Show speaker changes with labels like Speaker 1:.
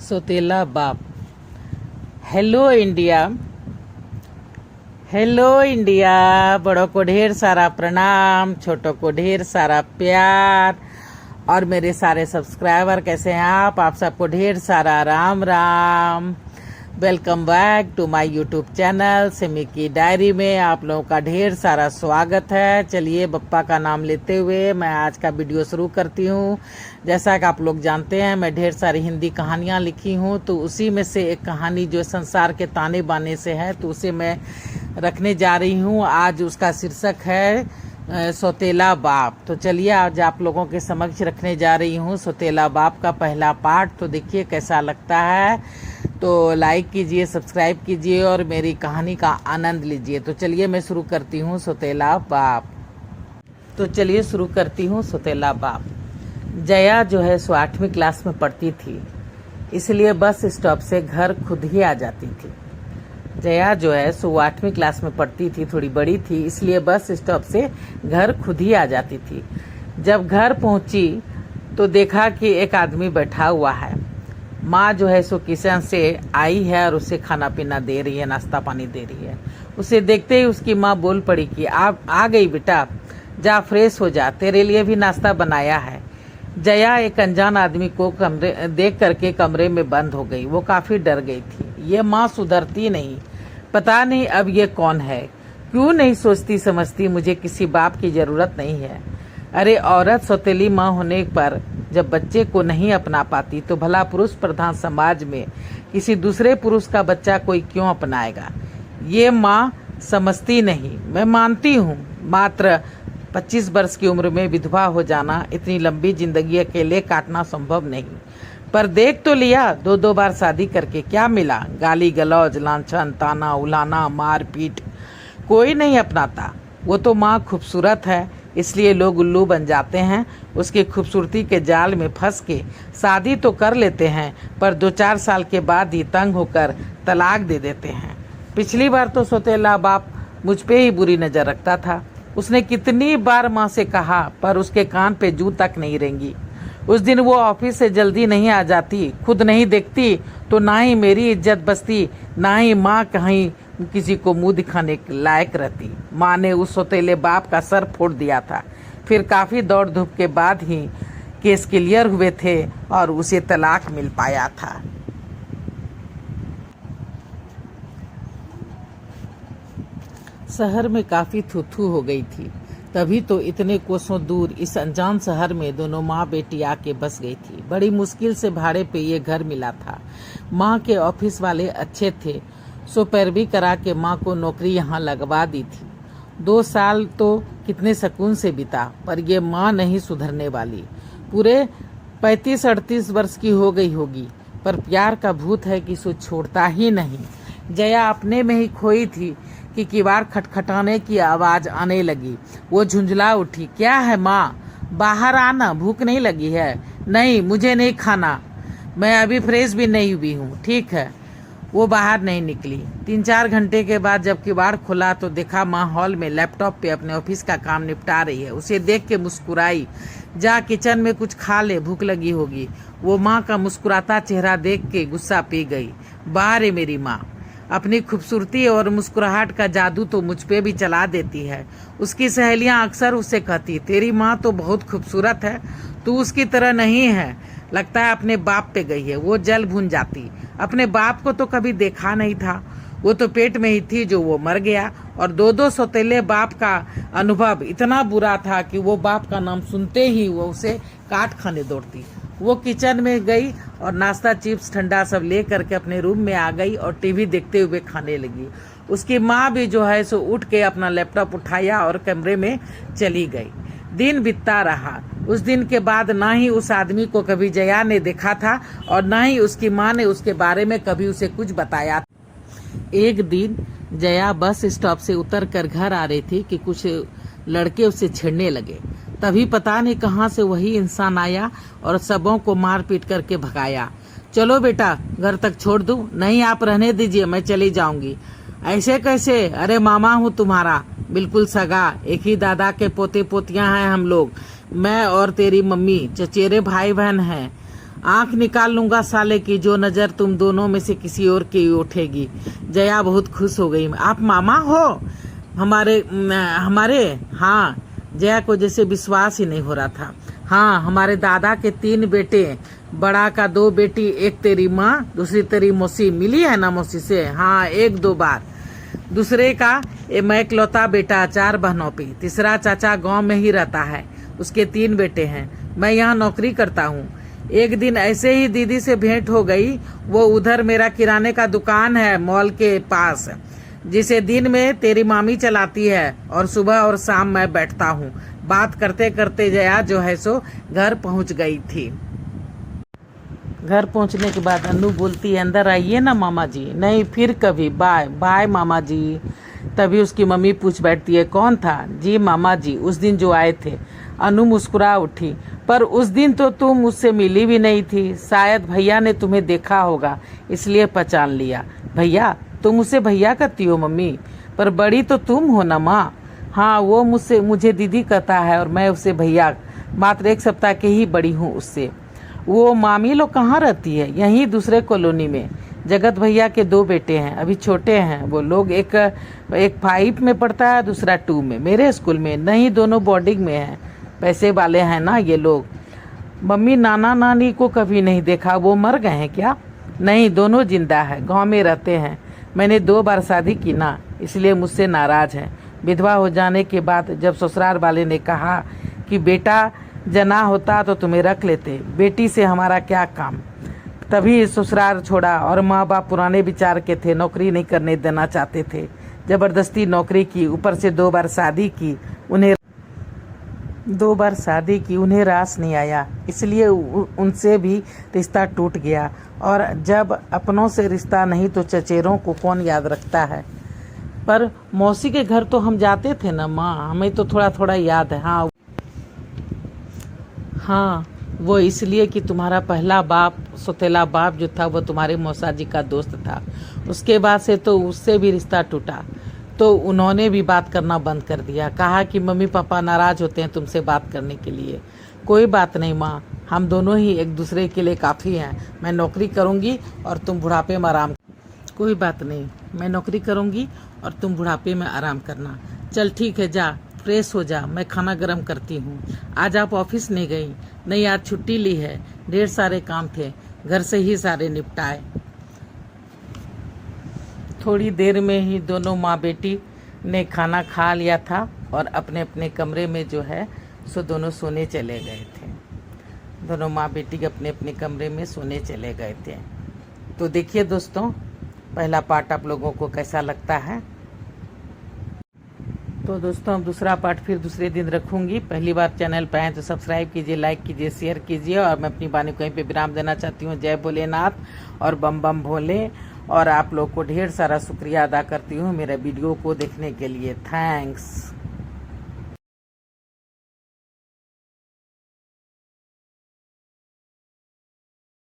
Speaker 1: सोतेला बाप। Hello India, hello India. बड़ों को ढेर सारा प्रणाम, छोटों को ढेर सारा प्यार। और मेरे सारे सब्सक्राइबर कैसे हैं आप सबको ढेर सारा Ram Ram. Welcome back to my YouTube channel Simi की डायरी में आप लोगों का ढेर सारा स्वागत है। चलिए बप्पा का नाम लेते हुए मैं आज का वीडियो शुरू करती हूँ। जैसा कि आप लोग जानते हैं मैं ढेर सारी हिंदी कहानियाँ लिखी हूँ, तो उसी में से एक कहानी जो संसार के ताने बाने से है तो उसे मैं रखने जा रही हूँ। आज उसका शीर्षक है सोतेला बाप। तो चलिए आज आप लोगों के समक्ष रखने जा रही हूँ सोतेला बाप का पहला पार्ट। तो देखिए कैसा लगता है, तो लाइक कीजिए, सब्सक्राइब कीजिए और मेरी कहानी का आनंद लीजिए। तो चलिए मैं शुरू करती हूँ सोतेला बाप। तो चलिए शुरू करती हूँ सोतेला बाप। जया जो है सो 8वीं क्लास में पढ़ती थी, इसलिए बस स्टॉप से घर खुद ही आ जाती थी। जया जो है सो 8वीं क्लास में पढ़ती थी, थोड़ी बड़ी थी, इसलिए बस स्टॉप से घर खुद ही आ जाती थी। जब घर पहुंची तो देखा कि एक आदमी बैठा हुआ है। माँ जो है सो किचन से आई है और उसे खाना पीना दे रही है, नाश्ता पानी दे रही है। उसे देखते ही उसकी माँ बोल पड़ी कि आप आ गई बेटा, जा फ्रेश हो जा, तेरे लिए भी नाश्ता बनाया है। जया एक अनजान आदमी को देख करके कमरे में बंद हो गई। वो काफी डर गई थी। ये माँ सुधरती नहीं, पता नहीं अब ये कौन है। क्यों नहीं सोचती समझती मुझे किसी बाप की जरूरत नहीं है। अरे औरत सौतेली माँ होने पर जब बच्चे को नहीं अपना पाती तो भला पुरुष प्रधान समाज में किसी दूसरे पुरुष का बच्चा कोई क्यों अपनाएगा। ये माँ समझती नहीं। मैं मानती हूँ मात्र 25 वर्ष की उम्र में विधवा हो जाना, इतनी लंबी जिंदगी अकेले काटना संभव नहीं। पर देख तो लिया, 2 बार शादी करके क्या मिला। गाली गलौज, लांछन, ताना उलाना, मार पीट, कोई नहीं अपनाता। वो तो माँ खूबसूरत है इसलिए लोग उल्लू बन जाते हैं। उसकी खूबसूरती के जाल में फंस के शादी तो कर लेते हैं, पर 2-4 साल के बाद ही तंग होकर तलाक दे देते हैं। पिछली बार तो सोतेला बाप मुझ पे ही बुरी नजर रखता था। उसने कितनी बार माँ से कहा पर उसके कान पे जू तक नहीं रेंगी। उस दिन वो ऑफिस से जल्दी नहीं आ जाती, खुद नहीं देखती तो ना ही मेरी इज्जत बचती, ना ही माँ कहीं किसी को मुंह दिखाने के लायक रहती। माँ ने उस सोतेले बाप का सर फोड़ दिया था। फिर काफी दौड़ धूप के बाद ही केस क्लियर हुए थे और उसे तलाक मिल पाया था। शहर में काफी थू हो गई थी। तभी तो इतने कोसों दूर इस अनजान शहर में दोनों माँ बेटी आके बस गई थी। बड़ी मुश्किल से भाड़े पे ये घर मिला था। माँ के ऑफिस वाले अच्छे थे, सो पैरवी करा के माँ को नौकरी यहाँ लगवा दी थी। 2 साल तो कितने सुकून से बिता, पर ये माँ नहीं सुधरने वाली। पूरे 35-38 वर्ष की हो गई होगी, पर प्यार का भूत है कि सो छोड़ता ही नहीं। जया अपने में ही खोई थी कि किवाड़ खटखटाने की आवाज आने लगी। वो झुंझला उठी, क्या है माँ, बाहर आना, भूख नहीं लगी है। नहीं, मुझे नहीं खाना, मैं अभी फ्रेश भी नहीं हुई हूँ। ठीक है। वो बाहर नहीं निकली। 3-4 घंटे के बाद जब किवाड़ खुला तो देखा माँ हॉल में लैपटॉप पे अपने ऑफिस का काम निपटा रही है। उसे देख के मुस्कुराई, जा किचन में कुछ खा ले, भूख लगी होगी। वो माँ का मुस्कुराता चेहरा देख के गुस्सा पी गई। बाहर है मेरी माँ, अपनी खूबसूरती और मुस्कुराहट का जादू तो मुझ पे भी चला देती है। उसकी सहेलियां अक्सर उससे कहती, तेरी माँ तो बहुत खूबसूरत है, तू उसकी तरह नहीं है, लगता है अपने बाप पे गई है। वो जल भून जाती। अपने बाप को तो कभी देखा नहीं था, वो तो पेट में ही थी जो वो मर गया। और 2 सौतेले बाप का अनुभव इतना बुरा था कि वो बाप का नाम सुनते ही वो उसे काट खाने दौड़ती। वो किचन में गई और नाश्ता, चिप्स, ठंडा सब ले करके अपने रूम में आ गई और टीवी देखते हुए खाने लगी। उसकी माँ भी जो है सो उठ के अपना लैपटॉप उठाया और कमरे में चली गई। दिन बीतता रहा। उस दिन के बाद ना ही उस आदमी को कभी जया ने देखा था और ना ही उसकी माँ ने उसके बारे में कभी उसे कुछ बताया। एक दिन जया बस स्टॉप से उतर कर घर आ रही थी कि कुछ लड़के उसे छेड़ने लगे। तभी पता नहीं कहाँ से वही इंसान आया और सबों को मार पीट करके भगाया। चलो बेटा, घर तक छोड़ दूं? नहीं, आप रहने दीजिए, मैं चली जाऊंगी। ऐसे कैसे? अरे मामा हूँ तुम्हारा, बिल्कुल सगा, एक ही दादा के पोते पोतियां हैं हम लोग, मैं और तेरी मम्मी, चचेरे भाई बहन हैं। आंख निकाल लूंगा साले की, जो नजर तुम दोनों में से किसी और की उठेगी। जया बहुत खुश हो गई। आप मामा हो हमारे? हाँ। जया को जैसे विश्वास ही नहीं हो रहा था। हाँ, हमारे दादा के 3 बेटे, बड़ा का 2 बेटी, एक तेरी माँ, दूसरी तेरी मौसी। मिली है ना मौसी से? हाँ, 1-2 बार। दूसरे का मैं इकलौता बेटा 4 बहनों पे। तीसरा चाचा गांव में ही रहता है, उसके 3 बेटे हैं। मैं यहाँ नौकरी करता हूँ। एक दिन ऐसे ही दीदी से भेंट हो गई। वो उधर मेरा किराने का दुकान है मॉल के पास, जिसे दिन में तेरी मामी चलाती है और सुबह और शाम मैं बैठता हूँ। बात करते करते जया जो है सो घर पहुँच गई थी। घर पहुंचने के बाद अनु बोलती है, अंदर आइए ना मामा जी। नहीं, फिर कभी, बाय बाय मामा जी। तभी उसकी मम्मी पूछ बैठती है, कौन था? जी मामा जी, उस दिन जो आए थे। अनु मुस्कुरा उठी, पर उस दिन तो तुम मुझसे मिली भी नहीं थी। शायद भैया ने तुम्हें देखा होगा, इसलिए पहचान लिया। भैया? तुम उसे भैया कहती हो मम्मी? पर बड़ी तो तुम हो ना माँ। हाँ, वो मुझे दीदी कहता है और मैं उसे भैया। मात्र 1 सप्ताह के ही बड़ी हूँ उससे। वो मामी लोग कहाँ रहती है? यहीं दूसरे कॉलोनी में। जगत भैया के 2 बेटे हैं, अभी छोटे हैं वो लोग। एक 5 में पढ़ता है, दूसरा 2 में। मेरे स्कूल में नहीं, दोनों बोर्डिंग में हैं। पैसे वाले हैं ना ये लोग। मम्मी, नाना नानी को कभी नहीं देखा, वो मर गए हैं क्या? नहीं, दोनों जिंदा है, गांव में रहते हैं। मैंने 2 बार शादी की ना, इसलिए मुझसे नाराज है। विधवा हो जाने के बाद जब ससुराल वाले ने कहा कि बेटा जना होता तो तुम्हें रख लेते, बेटी से हमारा क्या काम, तभी ससुराल छोड़ा। और माँ बाप पुराने विचार के थे, नौकरी नहीं करने देना चाहते थे। जबरदस्ती नौकरी की, ऊपर से 2 बार शादी की। उन्हें रास नहीं आया, इसलिए उनसे भी रिश्ता टूट गया। और जब अपनों से रिश्ता नहीं तो चचेरों को कौन याद रखता है? पर मौसी के घर तो हम जाते थे ना माँ, हमें तो थोड़ा थोड़ा याद है। हाँ, वो इसलिए कि तुम्हारा पहला बाप, सौतेला बाप जो था, वो तुम्हारे मौसा जी का दोस्त था। उसके बाद से तो उससे भी रिश्ता टूटा, तो उन्होंने भी बात करना बंद कर दिया। कहा कि मम्मी पापा नाराज होते हैं तुमसे बात करने के लिए। कोई बात नहीं माँ, हम दोनों ही एक दूसरे के लिए काफ़ी हैं। मैं नौकरी करूँगी और तुम बुढ़ापे में आराम। कोई बात नहीं, मैं नौकरी करूँगी और तुम बुढ़ापे में आराम करना। चल ठीक है, जा फ्रेश हो जा, मैं खाना गरम करती हूँ। आज आप ऑफिस नहीं गई? नहीं, आज छुट्टी ली है, ढेर सारे काम थे, घर से ही सारे निपटाए। थोड़ी देर में ही दोनों माँ बेटी ने खाना खा लिया था और अपने अपने कमरे में जो है सो दोनों सोने चले गए थे। दोनों माँ बेटी अपने अपने कमरे में सोने चले गए थे। तो देखिए दोस्तों, पहला पार्ट आप लोगों को कैसा लगता है? तो दोस्तों, अब दूसरा पार्ट फिर दूसरे दिन रखूंगी। पहली बार चैनल पे आए तो सब्सक्राइब कीजिए, लाइक कीजिए, शेयर कीजिए। और मैं अपनी वाणी को कहीं पे विराम देना चाहती हूँ। जय भोलेनाथ और बम बम भोले। और आप लोग को ढेर सारा शुक्रिया अदा करती हूँ मेरे वीडियो को देखने के लिए। थैंक्स।